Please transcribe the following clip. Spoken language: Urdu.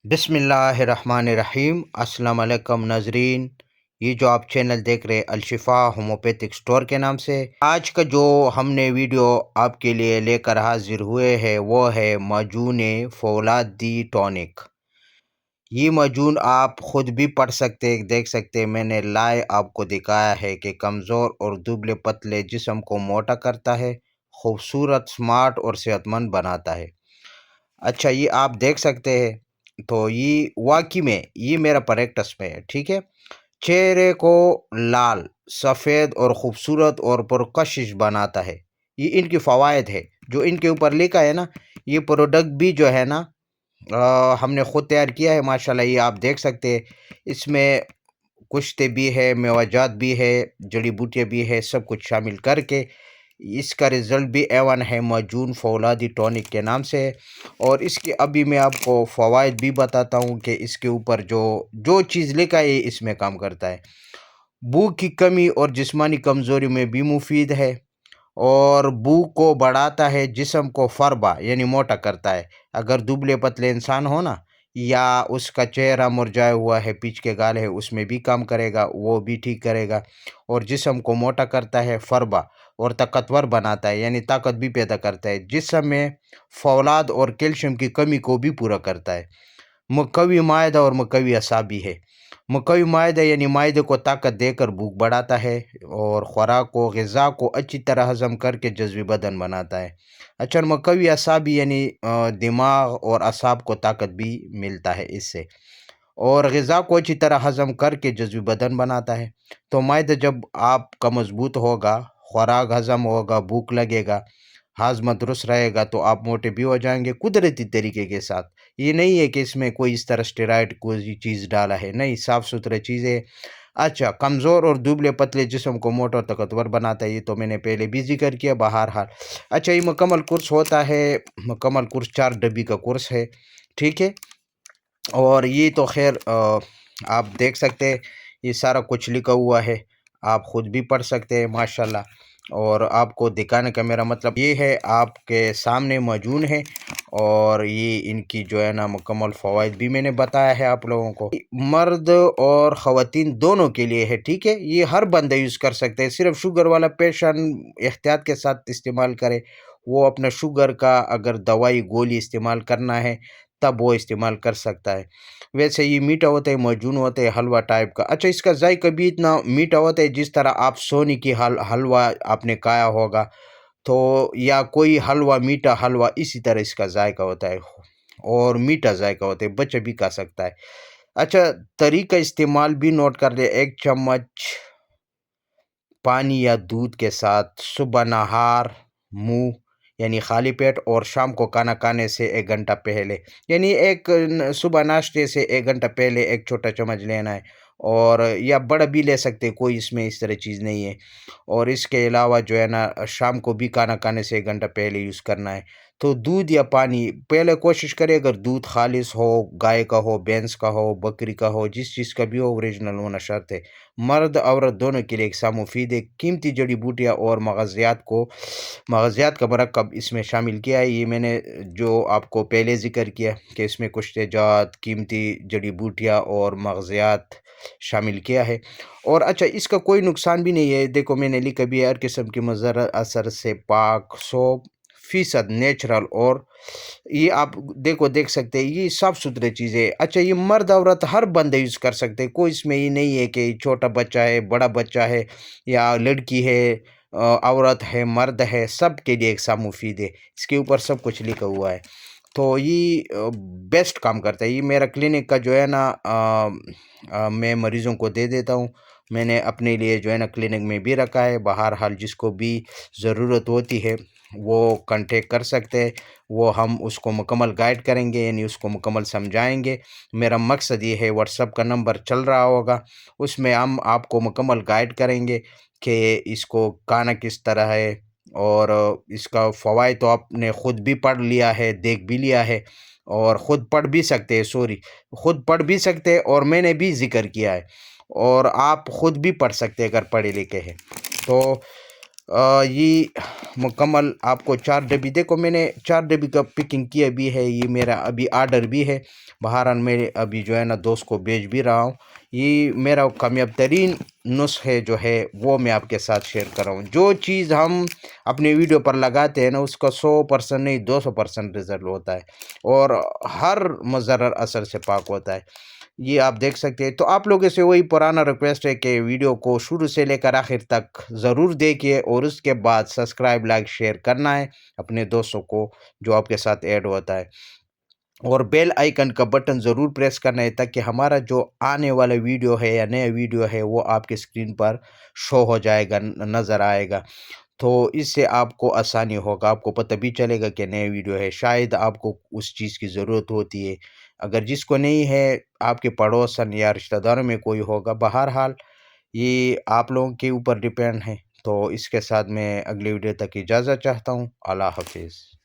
بسم اللہ الرحمن الرحیم۔ السلام علیکم ناظرین، یہ جو آپ چینل دیکھ رہے الشفا ہومیوپیتھک اسٹور کے نام سے، آج کا جو ہم نے ویڈیو آپ کے لیے لے کر حاضر ہوئے ہیں وہ ہے معجون فولادی ٹونک۔ یہ معجون آپ خود بھی پڑھ سکتے، دیکھ سکتے، میں نے لائے آپ کو دکھایا ہے کہ کمزور اور دبلے پتلے جسم کو موٹا کرتا ہے، خوبصورت، سمارٹ اور صحت مند بناتا ہے۔ اچھا، یہ آپ دیکھ سکتے ہیں، تو یہ واقعی میں یہ میرا پریکٹس میں ہے، ٹھیک ہے۔ چہرے کو لال، سفید اور خوبصورت اور پرکشش بناتا ہے۔ یہ ان کی فوائد ہے جو ان کے اوپر لکھا ہے نا۔ یہ پروڈکٹ بھی جو ہے نا ہم نے خود تیار کیا ہے، ماشاءاللہ۔ یہ آپ دیکھ سکتے ہیں، اس میں کشتے بھی ہے، میوجات بھی ہے، جڑی بوٹیاں بھی ہے، سب کچھ شامل کر کے اس کا رزلٹ بھی A1 ہے، معجون فولادی ٹونک کے نام سے ہے۔ اور اس کے ابھی میں آپ کو فوائد بھی بتاتا ہوں کہ اس کے اوپر جو چیز لکھا ہے اس میں کام کرتا ہے۔ بھوک کی کمی اور جسمانی کمزوری میں بھی مفید ہے، اور بھوک کو بڑھاتا ہے، جسم کو فربا یعنی موٹا کرتا ہے۔ اگر دبلے پتلے انسان ہو نا، یا اس کا چہرہ مرجھایا ہوا ہے، پیچ کے گال ہے، اس میں بھی کام کرے گا، وہ بھی ٹھیک کرے گا۔ اور جسم کو موٹا کرتا ہے، فربا اور طاقتور بناتا ہے، یعنی طاقت بھی پیدا کرتا ہے۔ جسم میں فولاد اور کیلشیم کی کمی کو بھی پورا کرتا ہے۔ مقوی معدہ اور مقوی اعصاب بھی ہے۔ مقوی معدہ یعنی معدے کو طاقت دے کر بھوک بڑھاتا ہے، اور خوراک کو، غذا کو اچھی طرح ہضم کر کے جذبی بدن بناتا ہے۔ اچھا، مقوی اعصاب یعنی دماغ اور اعصاب کو طاقت بھی ملتا ہے اس سے، اور غذا کو اچھی طرح ہضم کر کے جذبی بدن بناتا ہے۔ تو معدہ جب آپ کا مضبوط ہوگا، خوراک ہضم ہوگا، بھوک لگے گا، ہاضمہ درست رہے گا، تو آپ موٹے بھی ہو جائیں گے قدرتی طریقے کے ساتھ۔ یہ نہیں ہے کہ اس میں کوئی اس طرح اسٹیرائڈ کوئی چیز ڈالا ہے، نہیں، صاف ستھرے چیزیں۔ اچھا، کمزور اور دبلے پتلے جسم کو موٹا اور طاقتور بناتا ہے، یہ تو میں نے پہلے بھی ذکر کیا بہرحال۔ اچھا، یہ مکمل کورس ہوتا ہے، مکمل کورس 4 ڈبی کا کورس ہے، ٹھیک ہے۔ اور یہ تو خیر آپ دیکھ سکتے ہیں، یہ سارا کچھ لکھا ہوا ہے، آپ خود بھی پڑھ سکتے ہیں ماشاءاللہ۔ اور آپ کو دکھانے کا میرا مطلب یہ ہے، آپ کے سامنے موجود ہے، اور یہ ان کی جو ہے نا مکمل فوائد بھی میں نے بتایا ہے آپ لوگوں کو۔ مرد اور خواتین دونوں کے لیے ہے، ٹھیک ہے۔ یہ ہر بندہ یوز کر سکتے ہیں، صرف شوگر والا پیشنٹ احتیاط کے ساتھ استعمال کرے۔ وہ اپنا شوگر کا اگر دوائی گولی استعمال کرنا ہے تب وہ استعمال کر سکتا ہے۔ ویسے یہ میٹھا ہوتا ہے، موجون ہوتا ہے، حلوہ ٹائپ کا۔ اچھا، اس کا ذائقہ بھی اتنا میٹھا ہوتا ہے جس طرح آپ سونی کی حلوہ آپ نے کھایا ہوگا، تو یا کوئی حلوہ، میٹھا حلوہ، اسی طرح اس کا ذائقہ ہوتا ہے، اور میٹھا ذائقہ ہوتا ہے، بچہ بھی کھا سکتا ہے۔ اچھا، طریقہ استعمال بھی نوٹ کر لیں۔ 1 چمچ پانی یا دودھ کے ساتھ صبح نہار منہ یعنی خالی پیٹ، اور شام کو کھانا کھانے سے 1 گھنٹہ پہلے، یعنی صبح ناشتے سے 1 گھنٹہ پہلے 1 چھوٹا چمچ لینا ہے، اور یا بڑا بھی لے سکتے، کوئی اس میں اس طرح چیز نہیں ہے۔ اور اس کے علاوہ جو ہے نا شام کو بھی کھانا کھانے سے 1 گھنٹہ پہلے یوز کرنا ہے۔ تو دودھ یا پانی پہلے کوشش کرے، اگر دودھ خالص ہو، گائے کا ہو، بھینس کا ہو، بکری کا ہو، جس چیز کا بھی ہو، اوریجنل ہونا شرط ہے۔ مرد عورت دونوں کے لیے یکساں مفید ہے۔ قیمتی جڑی بوٹیاں اور مغزیات کا مرکب اس میں شامل کیا ہے۔ یہ میں نے جو آپ کو پہلے ذکر کیا کہ اس میں کچھ تیجات، قیمتی جڑی بوٹیاں اور مغزیات شامل کیا ہے۔ اور اچھا، اس کا کوئی نقصان بھی نہیں ہے، دیکھو میں نے لکھا بھی ہے، ہر قسم کی مضر اثر سے پاک، 100% نیچرل، اور یہ آپ دیکھ سکتے ہیں، یہ صاف ستھرے چیزیں۔ اچھا، یہ مرد عورت ہر بندہ یوز کر سکتے ہیں، کوئی اس میں یہ نہیں ہے کہ چھوٹا بچہ ہے، بڑا بچہ ہے، یا لڑکی ہے، عورت ہے، مرد ہے، سب کے لیے یکساں مفید ہے۔ اس کے اوپر سب کچھ لکھا ہوا ہے، تو یہ بیسٹ کام کرتا ہے۔ یہ میرا کلینک کا جو ہے نا میں مریضوں کو دے دیتا ہوں، میں نے اپنے لیے جو ہے نا کلینک میں بھی رکھا ہے۔ بہرحال جس کو بھی ضرورت ہوتی ہے وہ کانٹیکٹ کر سکتے ہیں، وہ ہم اس کو مکمل گائیڈ کریں گے، یعنی اس کو مکمل سمجھائیں گے۔ میرا مقصد یہ ہے، واٹس ایپ کا نمبر چل رہا ہوگا، اس میں ہم آپ کو مکمل گائیڈ کریں گے کہ اس کو کھانا کس طرح ہے، اور اس کا فوائد تو آپ نے خود بھی پڑھ لیا ہے، دیکھ بھی لیا ہے، اور خود پڑھ بھی سکتے ہیں، خود پڑھ بھی سکتے ہیں، اور میں نے بھی ذکر کیا ہے، اور آپ خود بھی پڑھ سکتے ہیں اگر پڑھے لکھے ہیں تو۔ یہ مکمل آپ کو 4 ڈبی، دیکھو میں نے 4 ڈبی کا پیکنگ کیا بھی ہے، یہ میرا ابھی آرڈر بھی ہے، بہرحال میں ابھی جو ہے نا دوست کو بھیج بھی رہا ہوں۔ یہ میرا کامیاب ترین نسخے جو ہے وہ میں آپ کے ساتھ شیئر کر رہا ہوں۔ جو چیز ہم اپنے ویڈیو پر لگاتے ہیں نا اس کا 100% نہیں 200% رزلٹ ہوتا ہے، اور ہر مضر اثر سے پاک ہوتا ہے، یہ آپ دیکھ سکتے ہیں۔ تو آپ لوگوں سے وہی پرانا ریکویسٹ ہے کہ ویڈیو کو شروع سے لے کر آخر تک ضرور دیکھیے، اور اس کے بعد سبسکرائب لائک شیئر کرنا ہے اپنے دوستوں کو جو آپ کے ساتھ ایڈ ہوتا ہے، اور بیل آئیکن کا بٹن ضرور پریس کرنا ہے تاکہ ہمارا جو آنے والا ویڈیو ہے یا نیا ویڈیو ہے وہ آپ کے اسکرین پر شو ہو جائے گا، نظر آئے گا۔ تو اس سے آپ کو آسانی ہوگا، آپ کو پتہ بھی چلے گا کہ نئے ویڈیو ہے، شاید آپ کو اس چیز کی ضرورت ہوتی ہے، اگر جس کو نہیں ہے آپ کے پڑوسن یا رشتہ داروں میں کوئی ہوگا، بہرحال یہ آپ لوگوں کے اوپر ڈیپینڈ ہے۔ تو اس کے ساتھ میں اگلی ویڈیو تک اجازت چاہتا ہوں، اللہ حافظ۔